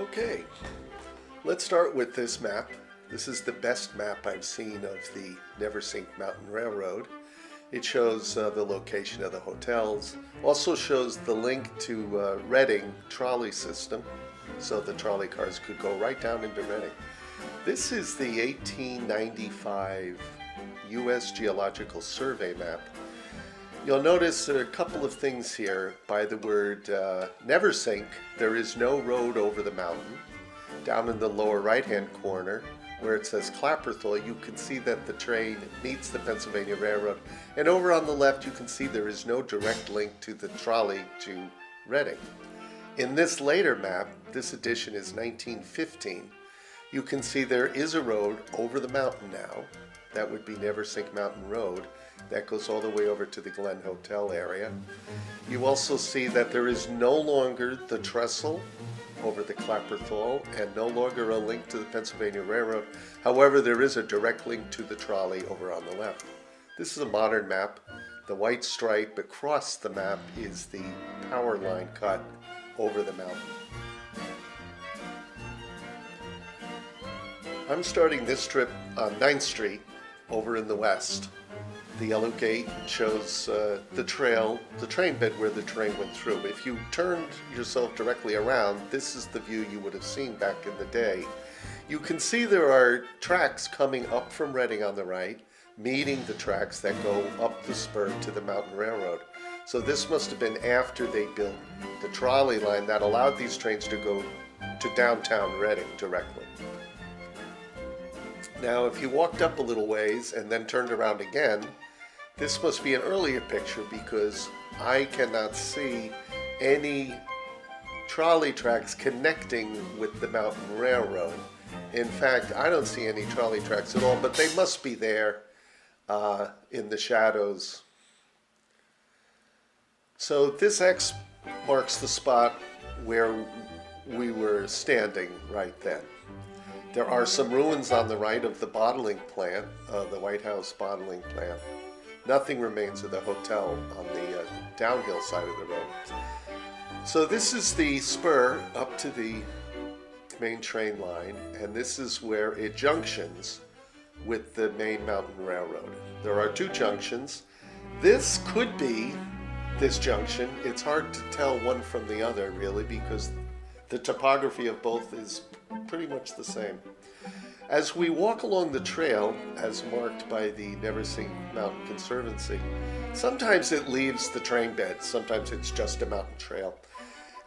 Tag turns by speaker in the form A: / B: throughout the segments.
A: Okay, let's start with this map. This is the best map I've seen of the Neversink Mountain Railroad. It shows the location of the hotels, also shows the link to Reading trolley system, so the trolley cars could go right down into Reading. This is the 1895 U.S. Geological Survey map. You'll notice there are a couple of things here. By the word Neversink, there is no road over the mountain. Down in the lower right-hand corner, where it says Clapperthal, you can see that the train meets the Pennsylvania Railroad. And over on the left, you can see there is no direct link to the trolley to Reading. In this later map, this edition is 1915, you can see there is a road over the mountain now. That would be Neversink Mountain Road. That goes all the way over to the Glen Hotel area. You also see that there is no longer the trestle over the Clapperthal and no longer a link to the Pennsylvania Railroad. However, there is a direct link to the trolley over on the left. This is a modern map. The white stripe across the map is the power line cut over the mountain. I'm starting this trip on 9th Street over in the west. The yellow gate shows the trail, the train bed where the train went through. If you turned yourself directly around, this is the view you would have seen back in the day. You can see there are tracks coming up from Reading on the right, meeting the tracks that go up the spur to the Mountain Railroad. So this must have been after they built the trolley line that allowed these trains to go to downtown Reading directly. Now, if you walked up a little ways and then turned around again, this must be an earlier picture because I cannot see any trolley tracks connecting with the Mountain Railroad. In fact, I don't see any trolley tracks at all, but they must be there in the shadows. So this X marks the spot where we were standing right then. There are some ruins on the right of the bottling plant, the White House bottling plant. Nothing remains of the hotel on the downhill side of the road. So this is the spur up to the main train line, and this is where it junctions with the main mountain railroad. There are two junctions. This could be this junction. It's hard to tell one from the other, really, because the topography of both is pretty much the same. As we walk along the trail, as marked by the Neversink Mountain Conservancy, sometimes it leaves the train bed, sometimes it's just a mountain trail.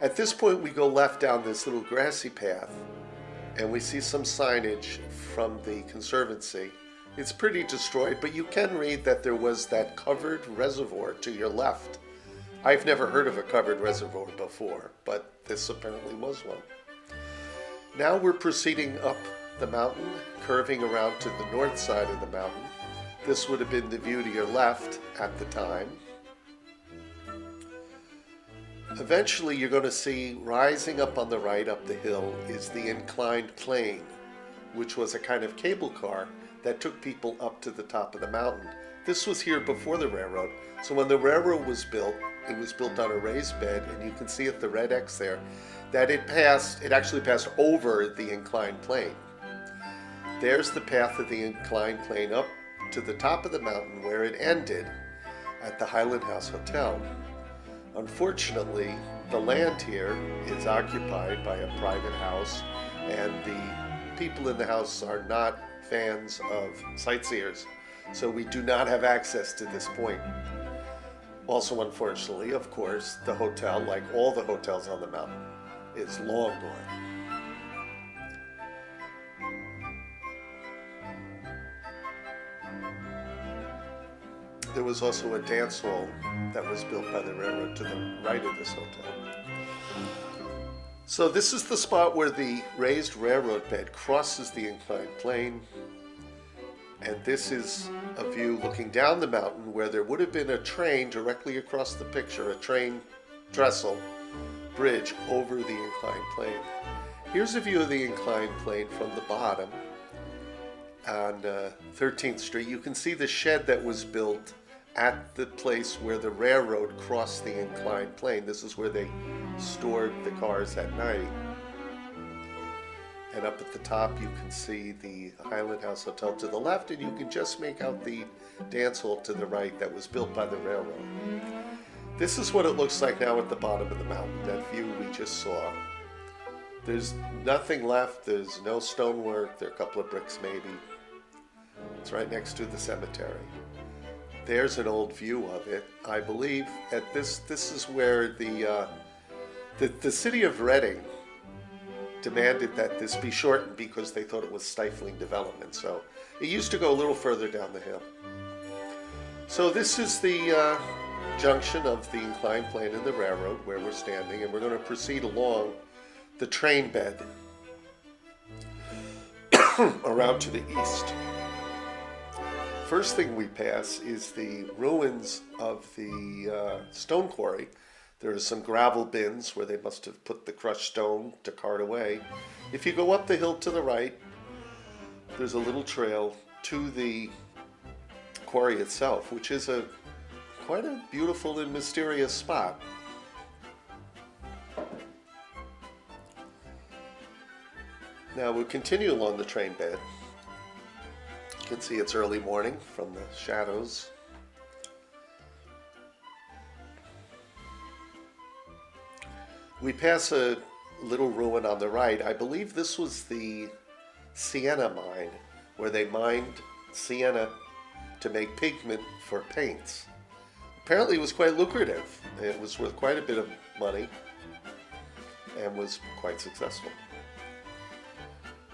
A: At this point, we go left down this little grassy path, and we see some signage from the Conservancy. It's pretty destroyed, but you can read that there was that covered reservoir to your left. I've never heard of a covered reservoir before, but this apparently was one. Now we're proceeding up the mountain, curving around to the north side of the mountain. This would have been the view to your left at the time. Eventually you're going to see rising up on the right up the hill is the inclined plane, which was a kind of cable car that took people up to the top of the mountain. This was here before the railroad, so when the railroad was built, it was built on a raised bed, and you can see at the red X there that it actually passed over the inclined plane. There's the path of the inclined plane up to the top of the mountain where it ended at the Highland House Hotel. Unfortunately, the land here is occupied by a private house, and the people in the house are not fans of sightseers, so we do not have access to this point. Also, unfortunately, of course, the hotel, like all the hotels on the mountain, is long gone. There was also a dance hall that was built by the railroad to the right of this hotel. So this is the spot where the raised railroad bed crosses the inclined plane, and this is a view looking down the mountain where there would have been a train directly across the picture, a train trestle bridge over the inclined plane. Here's a view of the inclined plane from the bottom on 13th Street. You can see the shed that was built at the place where the railroad crossed the inclined plane. This is where they stored the cars at night. And up at the top you can see the Highland House Hotel to the left, and you can just make out the dance hall to the right that was built by the railroad. This is what it looks like now at the bottom of the mountain, that view we just saw. There's nothing left, there's no stonework, there are a couple of bricks maybe. It's right next to the cemetery. There's an old view of it. I believe at this is where the city of Reading demanded that this be shortened because they thought it was stifling development. So it used to go a little further down the hill. So this is the junction of the inclined plane and the railroad where we're standing, and we're going to proceed along the train bed around to the east. First thing we pass is the ruins of the stone quarry. There are some gravel bins where they must have put the crushed stone to cart away. If you go up the hill to the right, there's a little trail to the quarry itself, which is quite a beautiful and mysterious spot. Now we'll continue along the train bed. You can see it's early morning from the shadows. We pass a little ruin on the right. I believe this was the sienna mine, where they mined sienna to make pigment for paints. Apparently it was quite lucrative. It was worth quite a bit of money and was quite successful.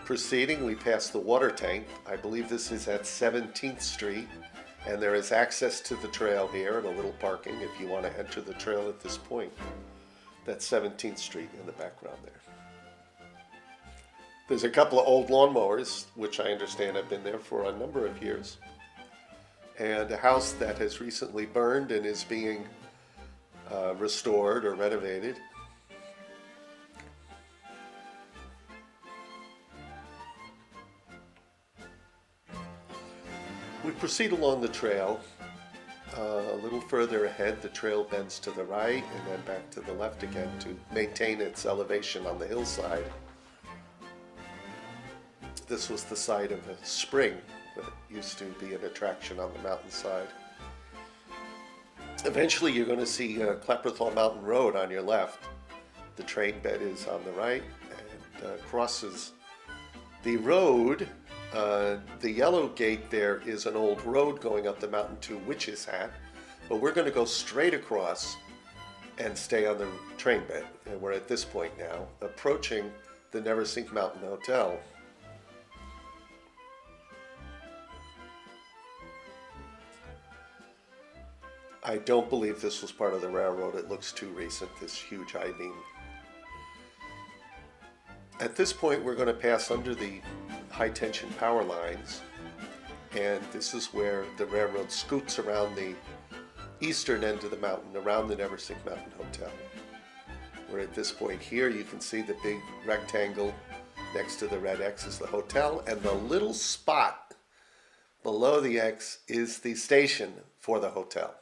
A: Proceeding, we pass the water tank. I believe this is at 17th Street, and there is access to the trail here and a little parking if you want to enter the trail at this point. That's 17th Street in the background there. There's a couple of old lawnmowers, which I understand have been there for a number of years, and a house that has recently burned and is being restored or renovated. We proceed along the trail. A little further ahead, the trail bends to the right and then back to the left again to maintain its elevation on the hillside. This was the site of a spring that used to be an attraction on the mountainside. Eventually you're going to see Clapperthal Mountain Road on your left. The train bed is on the right and crosses the road. The yellow gate there is an old road going up the mountain to Witch's Hat, but we're going to go straight across and stay on the train bed. And we're at this point now, approaching the Neversink Mountain Hotel. I don't believe this was part of the railroad. It looks too recent, this huge I-beam. At this point, we're going to pass under the high-tension power lines, and this is where the railroad scoots around the eastern end of the mountain, around the Neversink Mountain Hotel. We're at this point here. You can see the big rectangle next to the red X is the hotel, and the little spot below the X is the station for the hotel.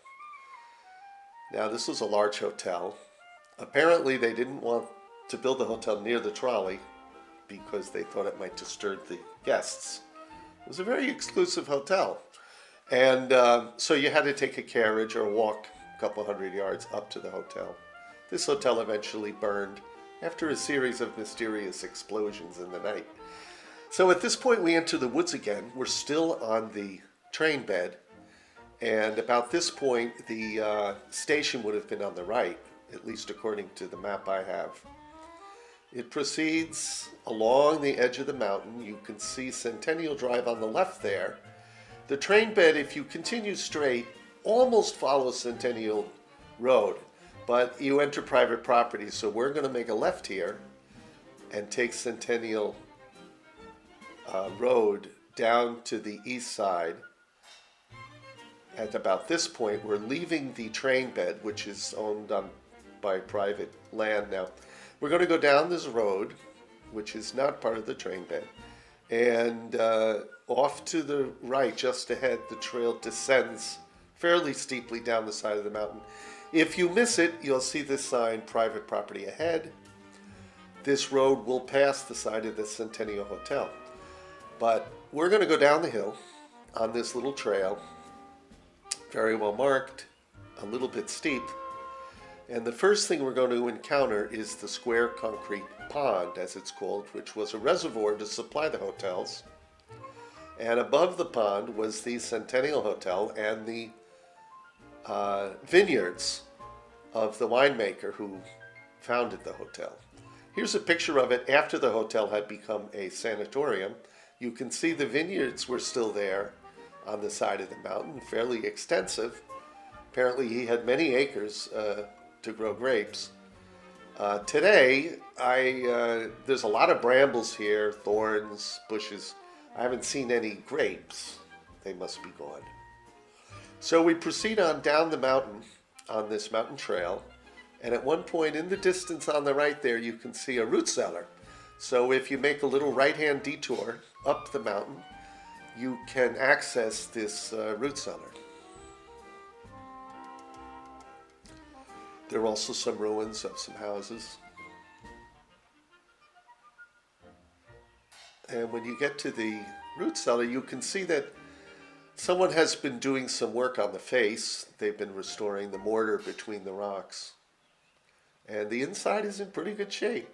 A: Now, this was a large hotel. Apparently, they didn't want to build the hotel near the trolley because they thought it might disturb the guests. It was a very exclusive hotel. And so you had to take a carriage or walk a couple hundred yards up to the hotel. This hotel eventually burned after a series of mysterious explosions in the night. So at this point we enter the woods again. We're still on the train bed. And about this point the station would have been on the right, at least according to the map I have. It proceeds along the edge of the mountain. You can see Centennial Drive on the left there. The train bed, if you continue straight, almost follows Centennial Road, but you enter private property, so we're going to make a left here and take Centennial Road down to the east side. At about this point, we're leaving the train bed, which is owned by private land now. We're going to go down this road, which is not part of the train bed, and off to the right, just ahead, the trail descends fairly steeply down the side of the mountain. If you miss it, you'll see this sign, private property ahead. this road will pass the side of the Centennial Hotel. But we're going to go down the hill on this little trail, very well marked, a little bit steep. And the first thing we're going to encounter is the square concrete pond, as it's called, which was a reservoir to supply the hotels. And above the pond was the Centennial Hotel and the vineyards of the winemaker who founded the hotel. Here's a picture of it after the hotel had become a sanatorium. You can see the vineyards were still there on the side of the mountain, fairly extensive. Apparently he had many acres to grow grapes. Today, there's a lot of brambles here, thorns, bushes. I haven't seen any grapes. They must be gone. So we proceed on down the mountain on this mountain trail, and at one point in the distance on the right there, you can see a root cellar. So if you make a little right-hand detour up the mountain, you can access this root cellar. There are also some ruins of some houses. And when you get to the root cellar, you can see that someone has been doing some work on the face. They've been restoring the mortar between the rocks. And the inside is in pretty good shape.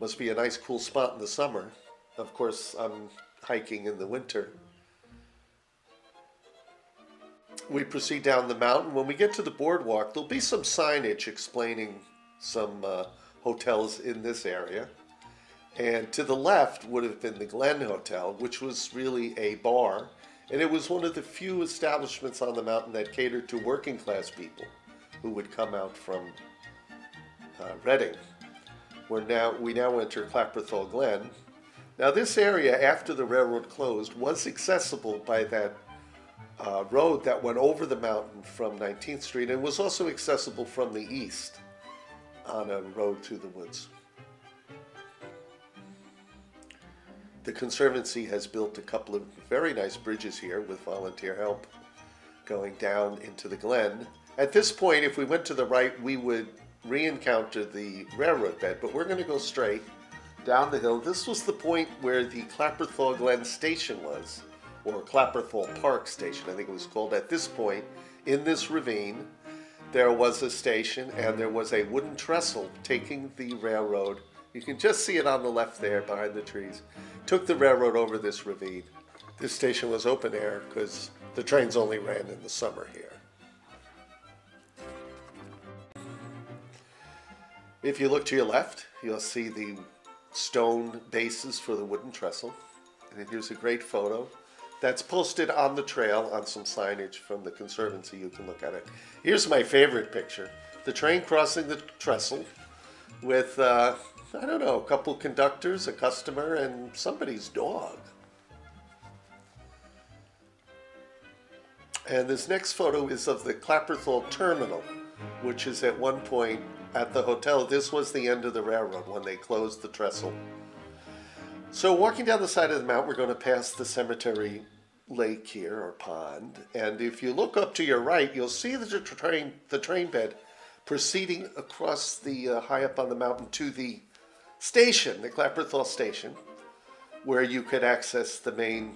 A: Must be a nice cool spot in the summer. Of course, I'm hiking in the winter. We proceed down the mountain. When we get to the boardwalk, there'll be some signage explaining some hotels in this area. And to the left would have been the Glen Hotel, which was really a bar. And it was one of the few establishments on the mountain that catered to working class people who would come out from Reading. We now enter Clapperthal Glen. Now this area, after the railroad closed, was accessible by that road that went over the mountain from 19th Street, and was also accessible from the east on a road through the woods. The Conservancy has built a couple of very nice bridges here with volunteer help going down into the Glen. At this point, if we went to the right, we would re-encounter the railroad bed, but we're going to go straight down the hill. This was the point where the Clapperthal Glen station was, or Clapperthal Park Station, I think it was called. At this point, in this ravine, there was a station, and there was a wooden trestle taking the railroad. You can just see it on the left there behind the trees. Took the railroad over this ravine. This station was open air because the trains only ran in the summer here. If you look to your left, you'll see the stone bases for the wooden trestle. And here's a great photo that's posted on the trail on some signage from the Conservancy. You can look at it. Here's my favorite picture. The train crossing the trestle with, I don't know, a couple conductors, a customer, and somebody's dog. And this next photo is of the Clapperthal Terminal, which is at one point at the hotel. This was the end of the railroad when they closed the trestle. So walking down the side of the mountain, we're going to pass the cemetery lake here, or pond. And if you look up to your right, you'll see the train bed proceeding across the high up on the mountain to the station, the Clapperthal station, where you could access the main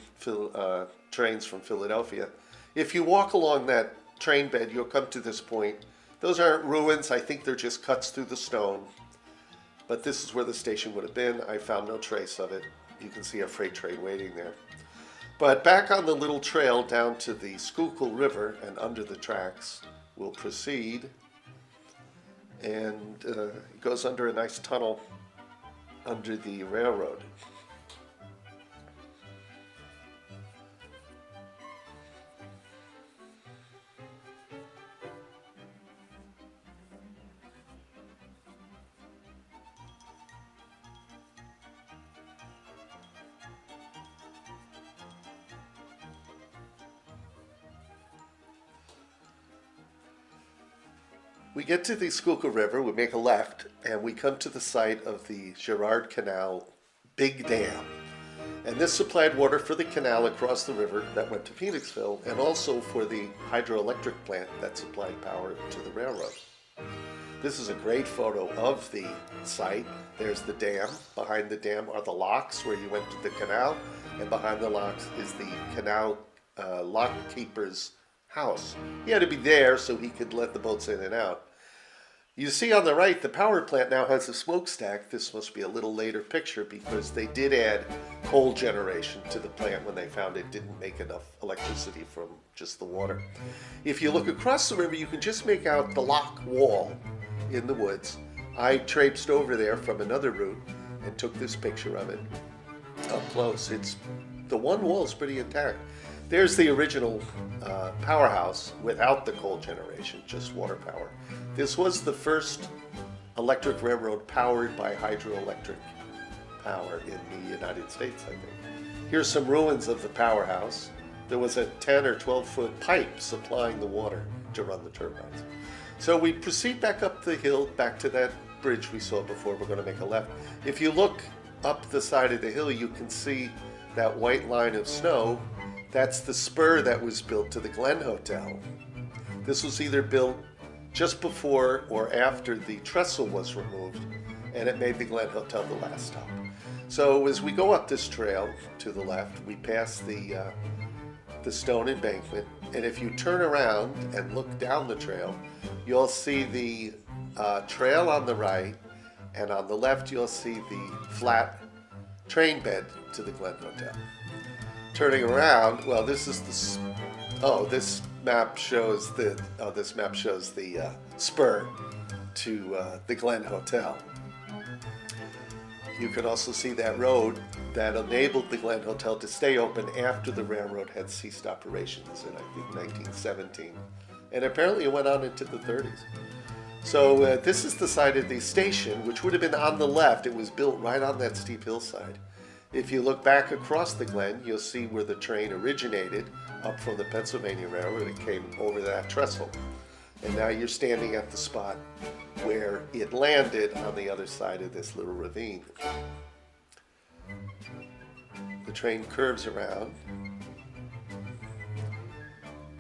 A: trains from Philadelphia. If you walk along that train bed, you'll come to this point. Those aren't ruins. I think they're just cuts through the stone. But this is where the station would have been. I found no trace of it. You can see a freight train waiting there. But back on the little trail down to the Schuylkill River and under the tracks, we'll proceed. And it goes under a nice tunnel under the railroad. We get to the Schuylkill River, we make a left, and we come to the site of the Girard Canal Big Dam. And this supplied water for the canal across the river that went to Phoenixville, and also for the hydroelectric plant that supplied power to the railroad. This is a great photo of the site. There's the dam. Behind the dam are the locks where you went to the canal, and behind the locks is the canal lock keeper's house. He had to be there so he could let the boats in and out. You see on the right, the power plant now has a smokestack. This must be a little later picture because they did add coal generation to the plant when they found it didn't make enough electricity from just the water. If you look across the river, you can just make out the lock wall in the woods. I traipsed over there from another route and took this picture of it up close. The one wall is pretty intact. There's the original powerhouse without the coal generation, just water power. This was the first electric railroad powered by hydroelectric power in the United States, I think. Here's some ruins of the powerhouse. There was a 10 or 12-foot pipe supplying the water to run the turbines. So we proceed back up the hill, back to that bridge we saw before. We're going to make a left. If you look up the side of the hill, you can see that white line of snow. That's the spur that was built to the Glen Hotel. This was either built just before or after the trestle was removed, and it made the Glen Hotel the last stop. So as we go up this trail to the left, we pass the stone embankment, and if you turn around and look down the trail, you'll see the trail on the right, and on the left you'll see the flat train bed to the Glen Hotel. Turning around, well, this map shows the spur to the Glen Hotel. You can also see that road that enabled the Glen Hotel to stay open after the railroad had ceased operations in, I think, 1917. And apparently it went on into the 30s. So this is the site of the station, which would have been on the left. It was built right on that steep hillside. If you look back across the Glen, you'll see where the train originated up from the Pennsylvania Railroad. It came over that trestle. And now you're standing at the spot where it landed on the other side of this little ravine. The train curves around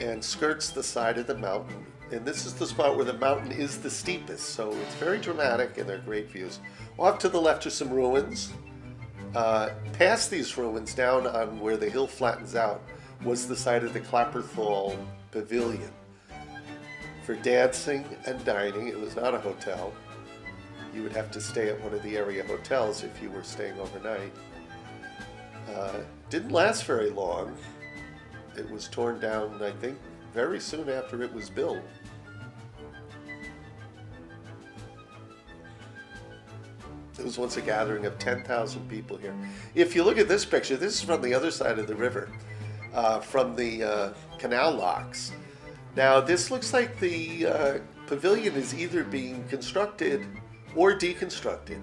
A: and skirts the side of the mountain. And this is the spot where the mountain is the steepest, so it's very dramatic and they're great views. Off to the left are some ruins. Past these ruins, down on where the hill flattens out, was the site of the Clapperthal Pavilion. For dancing and dining, it was not a hotel. You would have to stay at one of the area hotels if you were staying overnight. Didn't last very long. It was torn down, I think, very soon after it was built. It was once a gathering of 10,000 people here. If you look at this picture, this is from the other side of the river, from the canal locks. Now, this looks like the pavilion is either being constructed or deconstructed.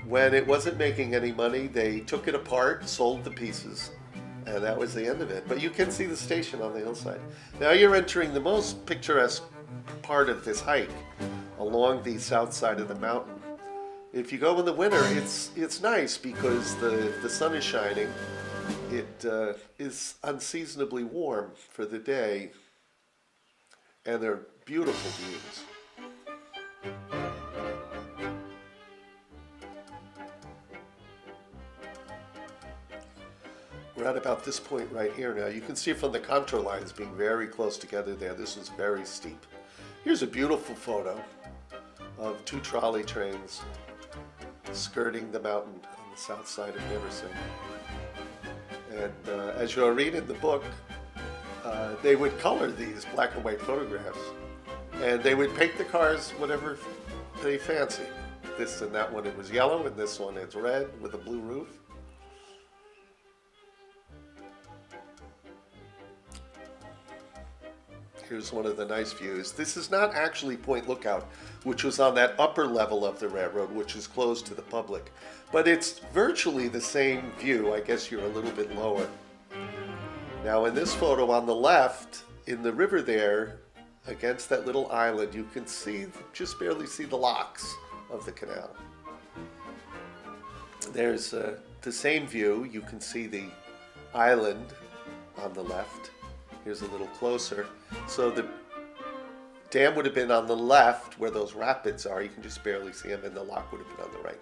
A: When it wasn't making any money, they took it apart, sold the pieces, and that was the end of it. But you can see the station on the hillside. Now you're entering the most picturesque part of this hike along the south side of the mountain. If you go in the winter, it's nice because the sun is shining. It is unseasonably warm for the day, and they're beautiful views. We're at about this point right here now. You can see from the contour lines being very close together there. This is very steep. Here's a beautiful photo of two trolley trains skirting the mountain on the south side of Neversink. And as you'll read in the book, they would color these black and white photographs, and they would paint the cars whatever they fancied. This and that one, it was yellow, and this one it's red with a blue roof. Here's one of the nice views. This is not actually Point Lookout, which was on that upper level of the railroad, which is closed to the public. But it's virtually the same view. I guess you're a little bit lower. Now in this photo on the left, in the river there, against that little island, you can see, just barely see the locks of the canal. There's the same view. You can see the island on the left. Here's a little closer. So dam would have been on the left where those rapids are. You can just barely see them, and the lock would have been on the right.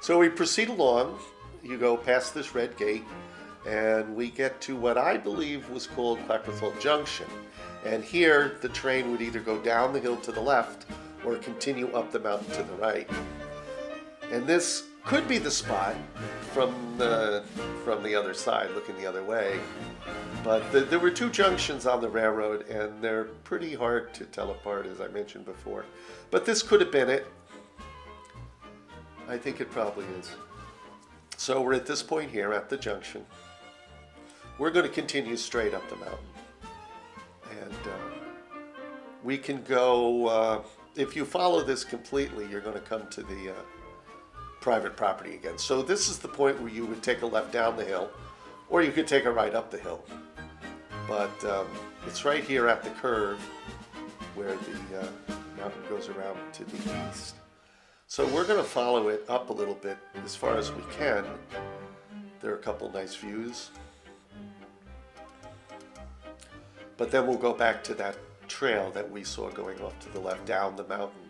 A: So we proceed along. You go past this red gate, and we get to what I believe was called Clapperthal Junction. And here, the train would either go down the hill to the left or continue up the mountain to the right. And this could be the spot from the other side, looking the other way. But there were two junctions on the railroad, and they're pretty hard to tell apart, as I mentioned before. But this could have been it. I think it probably is. So we're at this point here at the junction. We're going to continue straight up the mountain. And we can go, if you follow this completely, you're going to come to the private property again. So this is the point where you would take a left down the hill, or you could take a right up the hill. But it's right here at the curve where the mountain goes around to the east. So we're going to follow it up a little bit as far as we can. There are a couple nice views. But then we'll go back to that trail that we saw going off to the left down the mountain.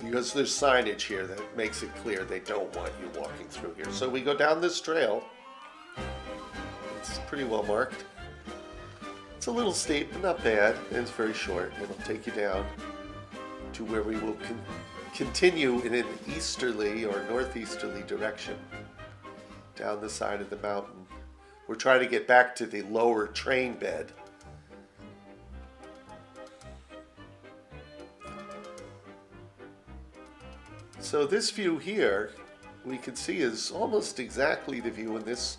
A: Because there's signage here that makes it clear they don't want you walking through here. So we go down this trail. It's pretty well marked. It's a little steep, but not bad. And it's very short. It'll take you down to where we will continue in an easterly or northeasterly direction down the side of the mountain. We're trying to get back to the lower train bed. So this view here, we can see is almost exactly the view in this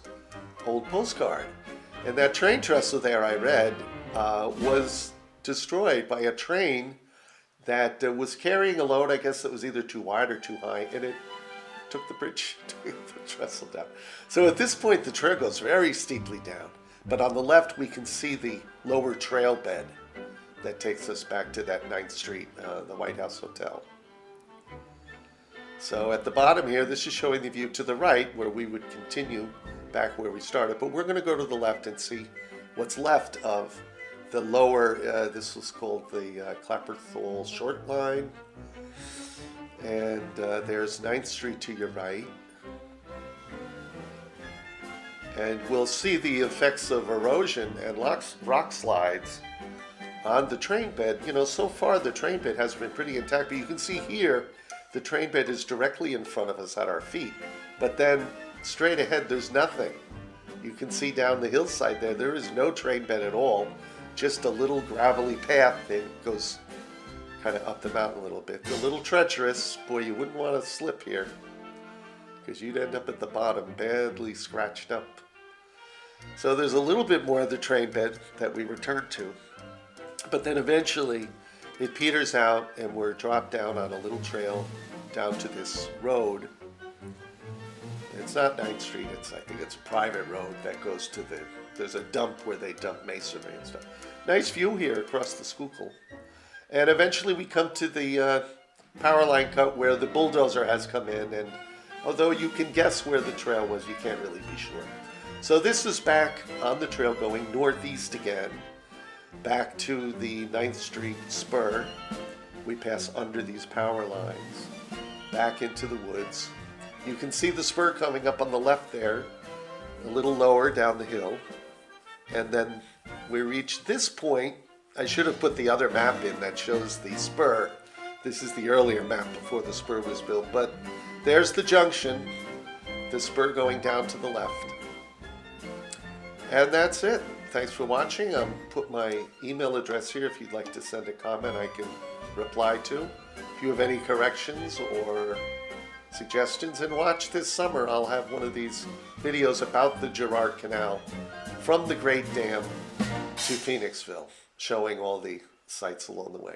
A: old postcard. And that train trestle there, I read, was destroyed by a train that was carrying a load, I guess, that was either too wide or too high, and it took the bridge, took the trestle down. So at this point, the trail goes very steeply down. But on the left, we can see the lower trail bed that takes us back to that 9th Street, the White House Hotel. So at the bottom here, this is showing the view to the right, where we would continue back where we started. But we're going to go to the left and see what's left of the lower, this was called the Clapperthal Short Line. And there's 9th Street to your right. And we'll see the effects of erosion and rock slides on the train bed. You know, so far the train bed has been pretty intact, but you can see here the train bed is directly in front of us at our feet. But then straight ahead there's nothing. You can see down the hillside there is no train bed at all, just a little gravelly path that goes kind of up the mountain a little bit. A little treacherous. Boy, you wouldn't want to slip here because you'd end up at the bottom badly scratched up. So there's a little bit more of the train bed that we return to. But then eventually it peters out and we're dropped down on a little trail down to this road. It's not 9th Street, I think it's a private road that goes to there's a dump where they dump masonry and stuff. Nice view here across the Schuylkill. And eventually we come to the power line cut where the bulldozer has come in, and although you can guess where the trail was, you can't really be sure. So this is back on the trail going northeast again, back to the 9th Street spur. We pass under these power lines, back into the woods. You can see the spur coming up on the left there, a little lower down the hill. And then we reach this point. I should have put the other map in that shows the spur. This is the earlier map before the spur was built. But there's the junction, the spur going down to the left. And that's it. Thanks for watching. I'll put my email address here if you'd like to send a comment I can reply to. If you have any corrections or suggestions, and watch this summer. I'll have one of these videos about the Girard Canal from the Great Dam to Phoenixville, showing all the sights along the way.